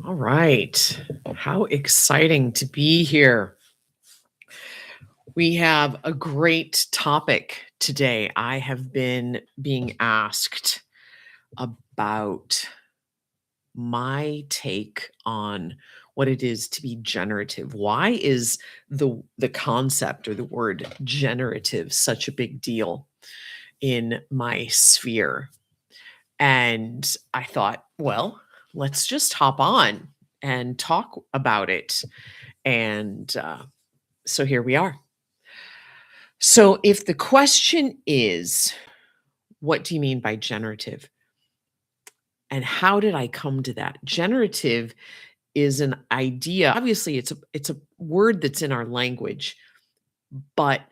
All right. How exciting to be here. We have a great topic today. I have been being asked about my take on what it is to be generative. Why is the concept or the word generative such a big deal in my sphere? And I thought, well, let's just hop on and talk about it. And so here we are. So, if the question is, what do you mean by generative? And how did I come to that? Generative is an idea. Obviously, it's a word that's in our language, but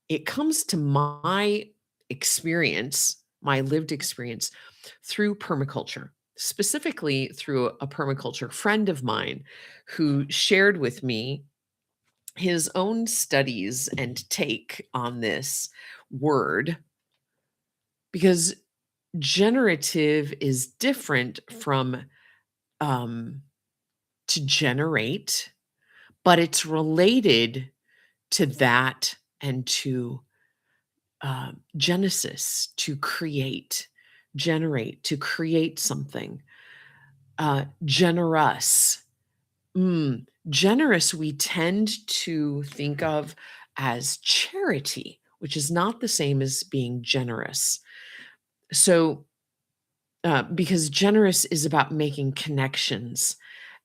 it comes to my experience, my lived experience through permaculture, specifically through a permaculture friend of mine who shared with me his own studies and take on this word because generative is different from um, to generate, but it's related to that and to genesis, to create, generate, to create something. Generous. Generous, we tend to think of as charity, which is not the same as being generous. So, because generous is about making connections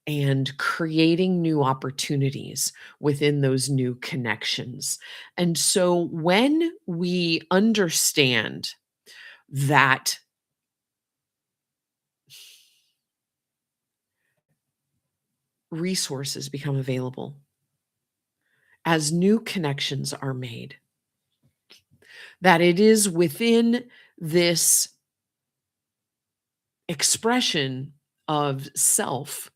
and creating new opportunities within those new connections. And so, when we understand that resources become available as new connections are made, that it is within this expression of self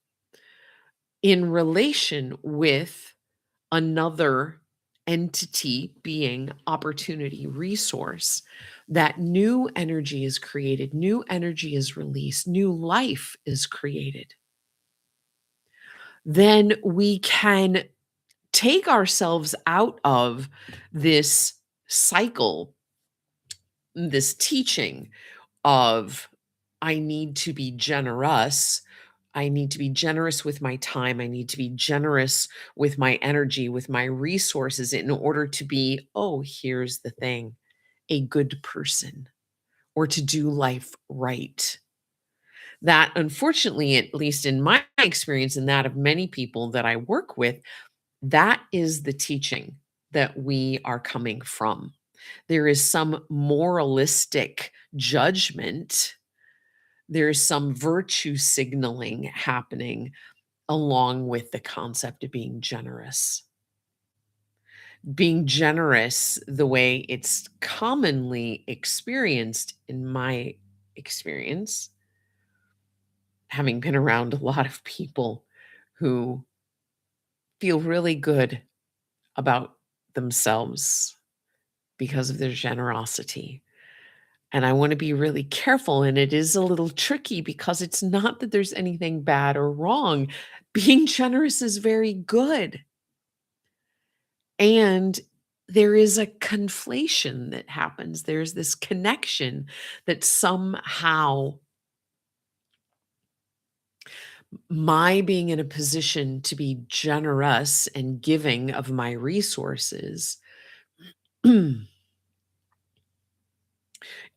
in relation with another entity, being, opportunity, resource, that new energy is created, new energy is released, new life is created. Then we can take ourselves out of this cycle, this teaching of I need to be generous. I need to be generous with my time. I need to be generous with my energy, with my resources in order to be, oh, here's the thing, a good person or to do life right. That, unfortunately, at least in my experience and that of many people that I work with, that is the teaching that we are coming from. There is some moralistic judgment, there's some virtue signaling happening along with the concept of being generous. Being generous, the way it's commonly experienced in my experience, having been around a lot of people who feel really good about themselves because of their generosity. And I want to be really careful. And it is a little tricky because it's not that there's anything bad or wrong. Being generous is very good. And there is a conflation that happens. There's this connection that somehow my being in a position to be generous and giving of my resources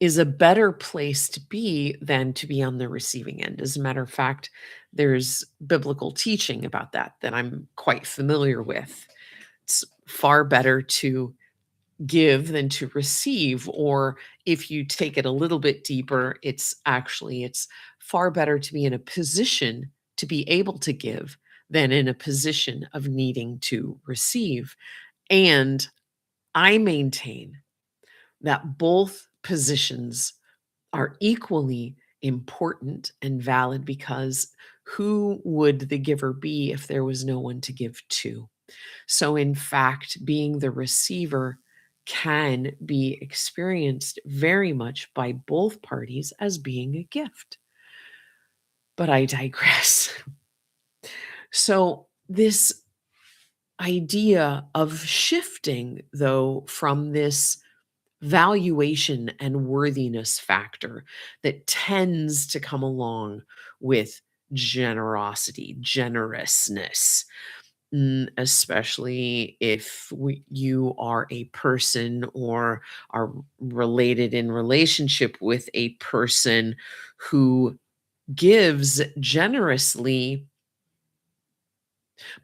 is a better place to be than to be on the receiving end. As a matter of fact, there's biblical teaching about that I'm quite familiar with. It's far better to give than to receive, or if you take it a little bit deeper, it's far better to be in a position to be able to give than in a position of needing to receive. And I maintain that both positions are equally important and valid because who would the giver be if there was no one to give to? So, in fact, being the receiver can be experienced very much by both parties as being a gift. But I digress. So, this idea of shifting, though, from this valuation and worthiness factor that tends to come along with generosity, generousness, especially if you are a person or are related in relationship with a person who gives generously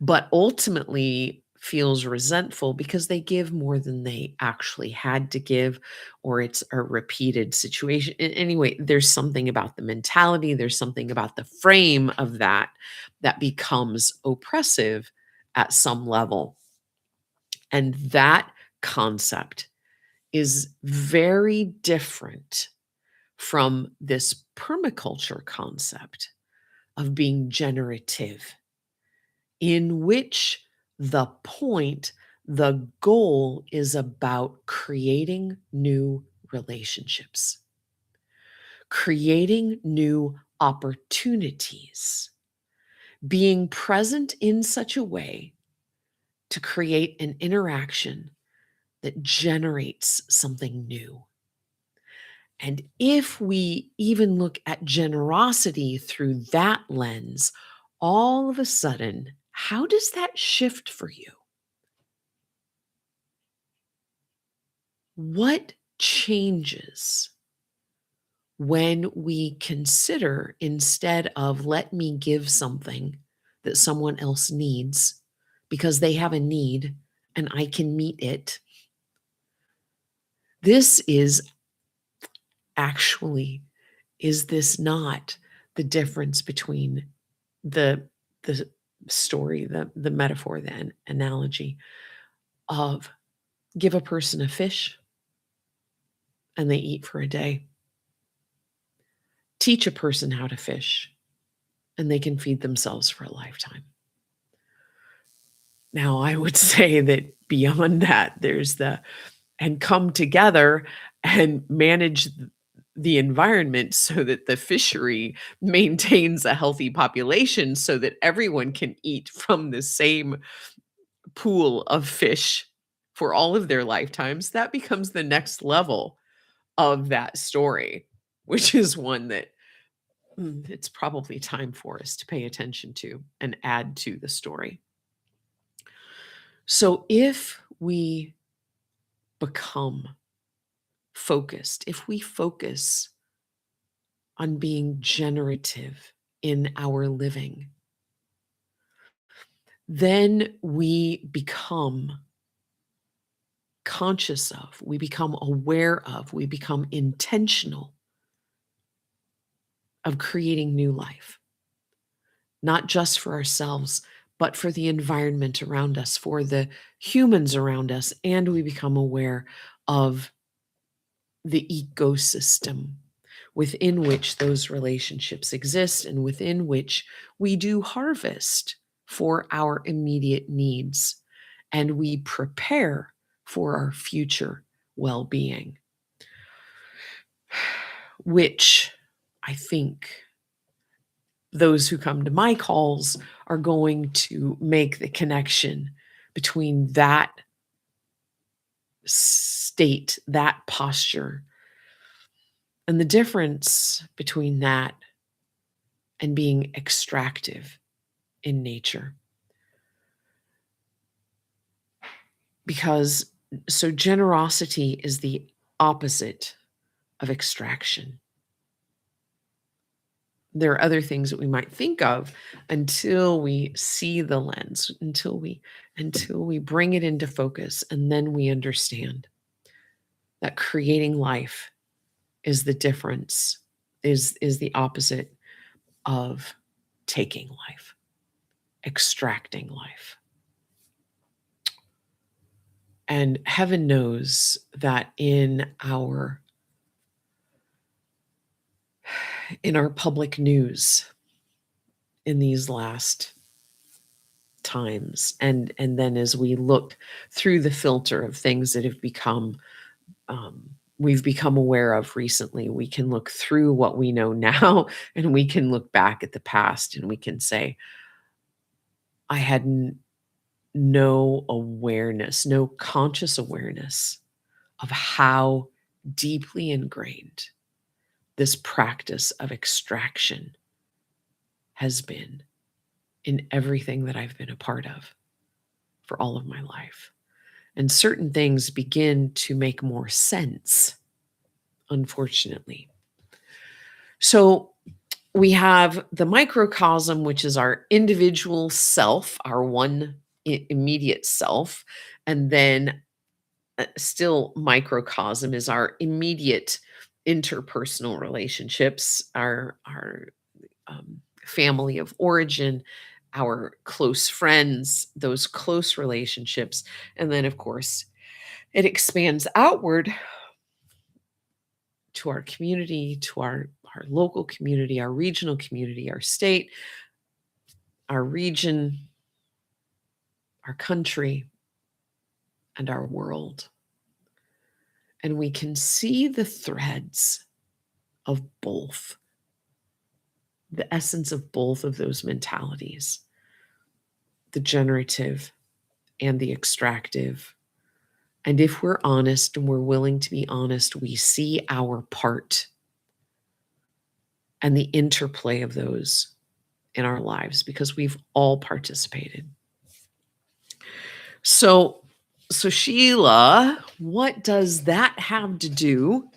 but ultimately feels resentful because they give more than they actually had to give, or it's a repeated situation. Anyway, there's something about the mentality, there's something about the frame of that that becomes oppressive at some level. And that concept is very different from this permaculture concept of being generative, in which the goal is about creating new relationships, creating new opportunities, being present in such a way to create an interaction that generates something new. And if we even look at generosity through that lens, all of a sudden, how does that shift for you? What changes when we consider, instead of let me give something that someone else needs because they have a need and I can meet it? This is actually, is this not the difference between the the story, the metaphor, the analogy of give a person a fish and they eat for a day, teach a person how to fish and they can feed themselves for a lifetime. Now, I would say that beyond that, there's the and come together and manage the environment so that the fishery maintains a healthy population so that everyone can eat from the same pool of fish for all of their lifetimes. That becomes the next level of that story, which is one that it's probably time for us to pay attention to and add to the story. So if we become focused, if we focus on being generative in our living, then we become conscious of, we become aware of, we become intentional of creating new life, not just for ourselves, but for the environment around us, for the humans around us, and we become aware of the ecosystem within which those relationships exist and within which we do harvest for our immediate needs and we prepare for our future well being, which I think those who come to my calls are going to make the connection between that state, that posture, and the difference between that and being extractive in nature. Because so generosity is the opposite of extraction. There are other things that we might think of until we see the lens, until we bring it into focus, and then we understand that creating life is the difference, is the opposite of taking life, extracting life. And heaven knows that in our public news in these last times, and then as we look through the filter of things that have become we've become aware of recently, we can look through what we know now and we can look back at the past and we can say, I had no awareness, no conscious awareness of how deeply ingrained this practice of extraction has been in everything that I've been a part of for all of my life. And certain things begin to make more sense, unfortunately. So we have the microcosm, which is our individual self, our one immediate self. And then still, microcosm is our immediate interpersonal relationships, our family of origin, our close friends, those close relationships. And then, of course, it expands outward to our community, to our local community, our regional community, our state, our region, our country, and our world. And we can see the threads of both, the essence of both of those mentalities, the generative and the extractive. And if we're honest and we're willing to be honest, we see our part and the interplay of those in our lives because we've all participated. So Sheila, what does that have to do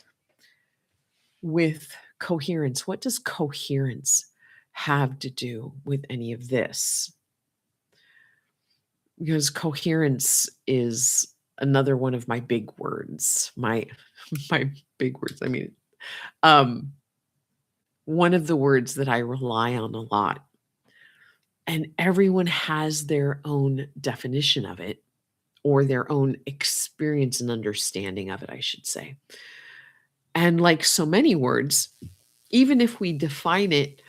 with coherence? What does coherence have to do with any of this? Because coherence is another one of my big words. My my big words. I mean, um, one of the words that I rely on a lot. And everyone has their own definition of it or their own experience and understanding of it, I should say. And like so many words, even if we define it,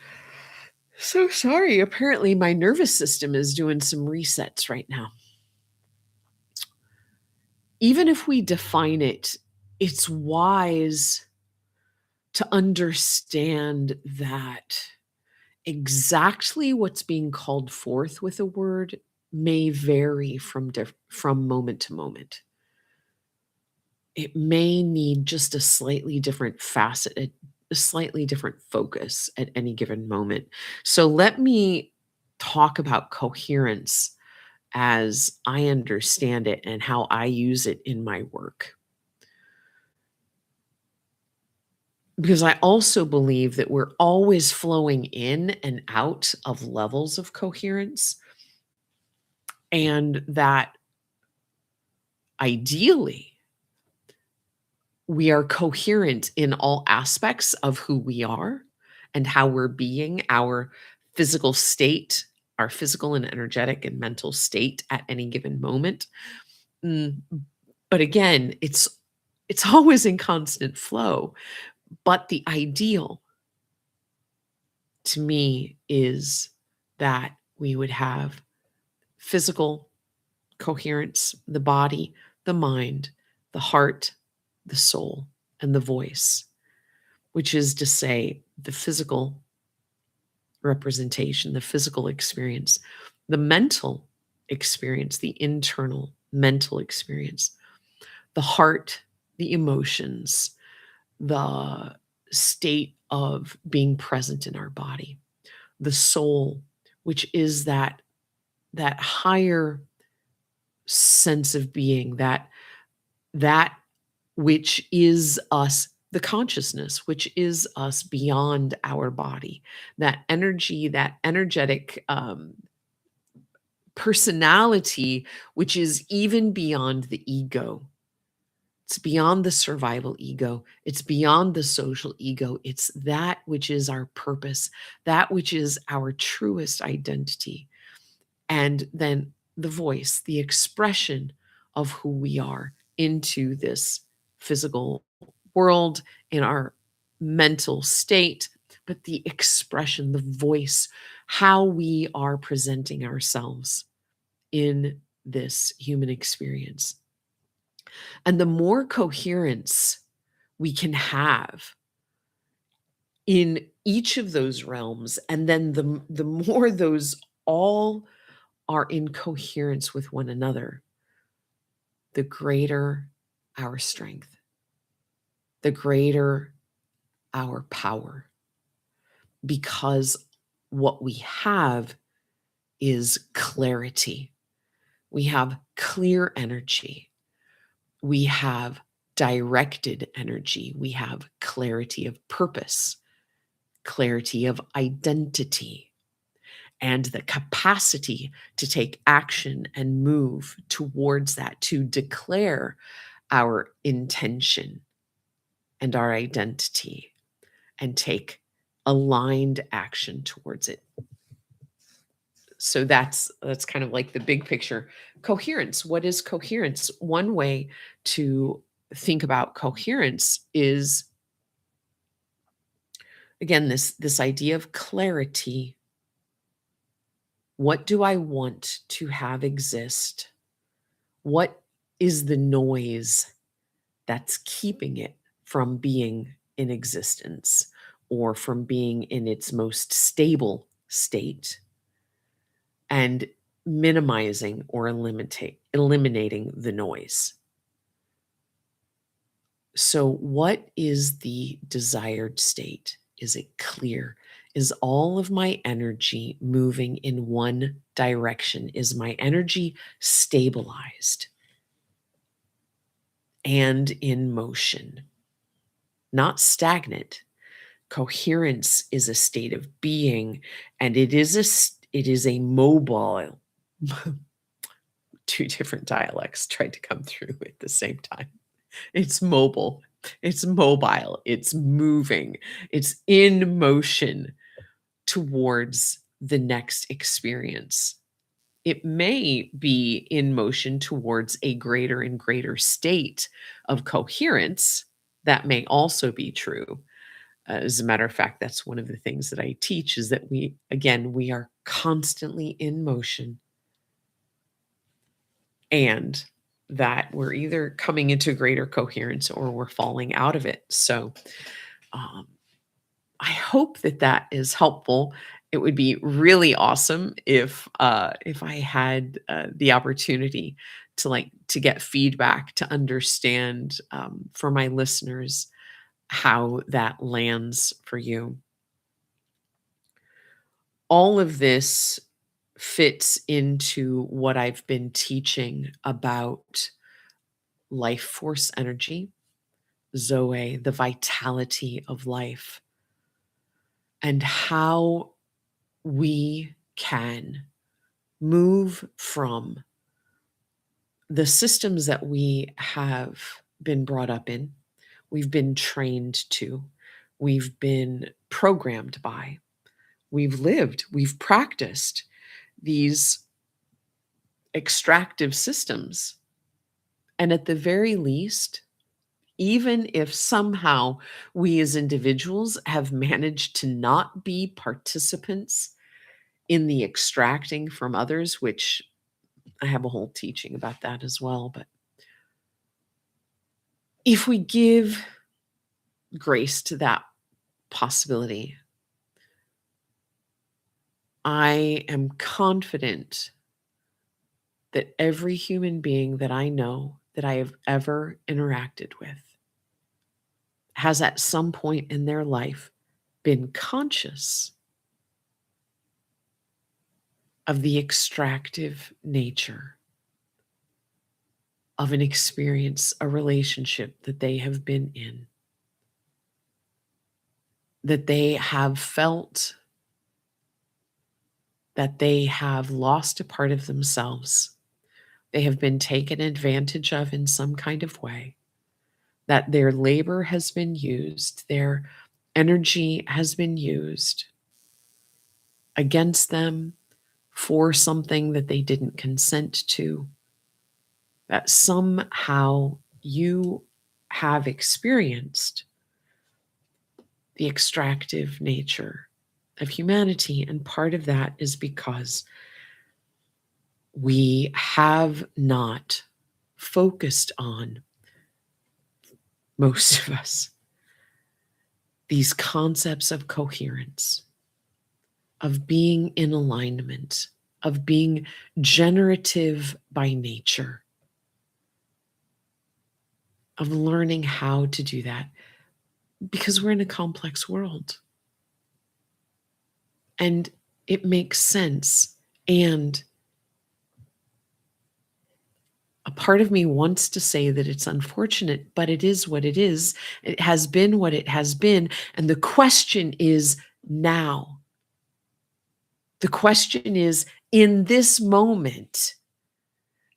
so sorry, apparently my nervous system is doing some resets right now. Even if we define it, it's wise to understand that exactly what's being called forth with a word may vary from moment to moment. It may need just a slightly different facet, a slightly different focus at any given moment. So let me talk about coherence as I understand it and how I use it in my work. Because I also believe that we're always flowing in and out of levels of coherence, and that ideally we are coherent in all aspects of who we are and how we're being, our physical state, our physical and energetic and mental state at any given moment. Mm, But again, it's always in constant flow. But the ideal to me is that we would have physical coherence, the body, the mind, the heart, the soul, and the voice, which is to say, the physical representation, the physical experience, the mental experience, the internal mental experience, the heart, the emotions, the state of being present in our body, the soul, which is that higher sense of being, that which is us, the consciousness, which is us beyond our body, that energy, that energetic personality, which is even beyond the ego. It's beyond the survival ego. It's beyond the social ego. It's that which is our purpose, that which is our truest identity. And then the voice, the expression of who we are into this physical world, in our mental state, but the expression, the voice, how we are presenting ourselves in this human experience. And the more coherence we can have in each of those realms, and then the more those all are in coherence with one another, the greater our strength, the greater our power, because what we have is clarity. We have clear energy. We have directed energy. We have clarity of purpose, clarity of identity, and the capacity to take action and move towards that, to declare our intention and our identity and take aligned action towards it. So that's kind of like the big picture. Coherence. What is coherence? One way to think about coherence is, again, this idea of clarity. What do I want to have exist? What is the noise that's keeping it from being in existence or from being in its most stable state, and minimizing or eliminating the noise? So, what is the desired state? Is it clear? Is all of my energy moving in one direction? Is my energy stabilized and in motion, not stagnant? Coherence is a state of being, and it is a mobile. Two different dialects tried to come through at the same time. It's mobile. It's mobile. It's moving. It's in motion towards the next experience. It may be in motion towards a greater and greater state of coherence. That may also be true. As a matter of fact, that's one of the things that I teach, is that we are constantly in motion, and that we're either coming into greater coherence or we're falling out of it. So um, I hope that that is helpful. It would be really awesome if I had the opportunity to get feedback, to understand, for my listeners, how that lands for you. All of this fits into what I've been teaching about life force energy, Zoe, the vitality of life, and how we can move from the systems that we have been brought up in, we've been trained to, we've been programmed by, we've lived, we've practiced these extractive systems. And at the very least, even if somehow we as individuals have managed to not be participants in the extracting from others, which I have a whole teaching about that as well. But if we give grace to that possibility, I am confident that every human being that I know, that I have ever interacted with, has at some point in their life been conscious of the extractive nature of an experience, a relationship that they have been in, that they have felt that they have lost a part of themselves. They have been taken advantage of in some kind of way, that their labor has been used, their energy has been used against them for something that they didn't consent to, that somehow you have experienced the extractive nature of humanity. And part of that is because we have not focused on, most of us, these concepts of coherence, of being in alignment, of being generative by nature, of learning how to do that, because we're in a complex world and it makes sense. And a part of me wants to say that it's unfortunate, but it is what it is. It has been what it has been. And the question is now. The question is in this moment,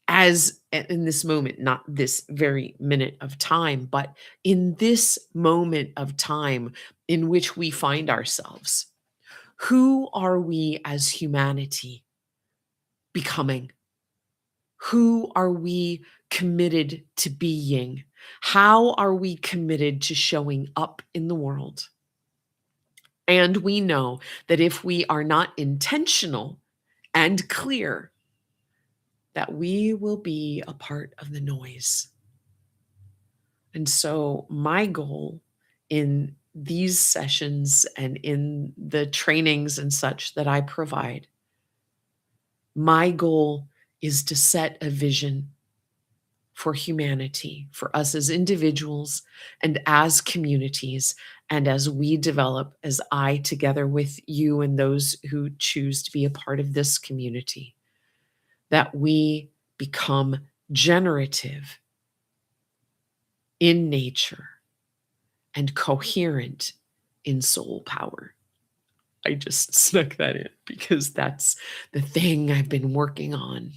as in this moment, not this very minute of time, but in this moment of time in which we find ourselves, who are we as humanity becoming? Who are we committed to being? How are we committed to showing up in the world? And we know that if we are not intentional and clear, that we will be a part of the noise. And so, my goal in these sessions and in the trainings and such that I provide, my goal is to set a vision for humanity, for us as individuals and as communities, and as we develop, as I, together with you and those who choose to be a part of this community, that we become generative in nature and coherent in soul power. I just snuck that in because that's the thing I've been working on.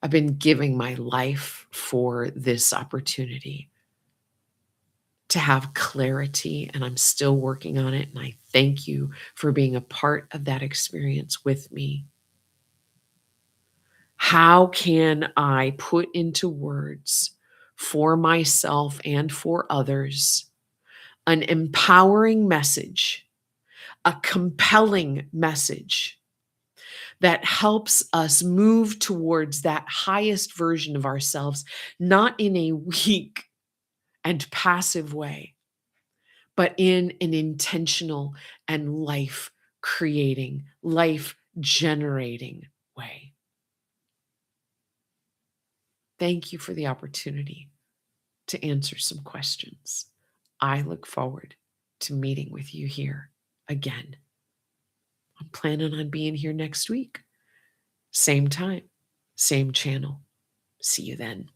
I've been giving my life for this opportunity to have clarity, and I'm still working on it. And I thank you for being a part of that experience with me. How can I put into words for myself and for others an empowering message, a compelling message that helps us move towards that highest version of ourselves, not in a weak and passive way, but in an intentional and life creating, life generating way? Thank you for the opportunity to answer some questions. I look forward to meeting with you here again. I'm planning on being here next week. Same time, same channel. See you then.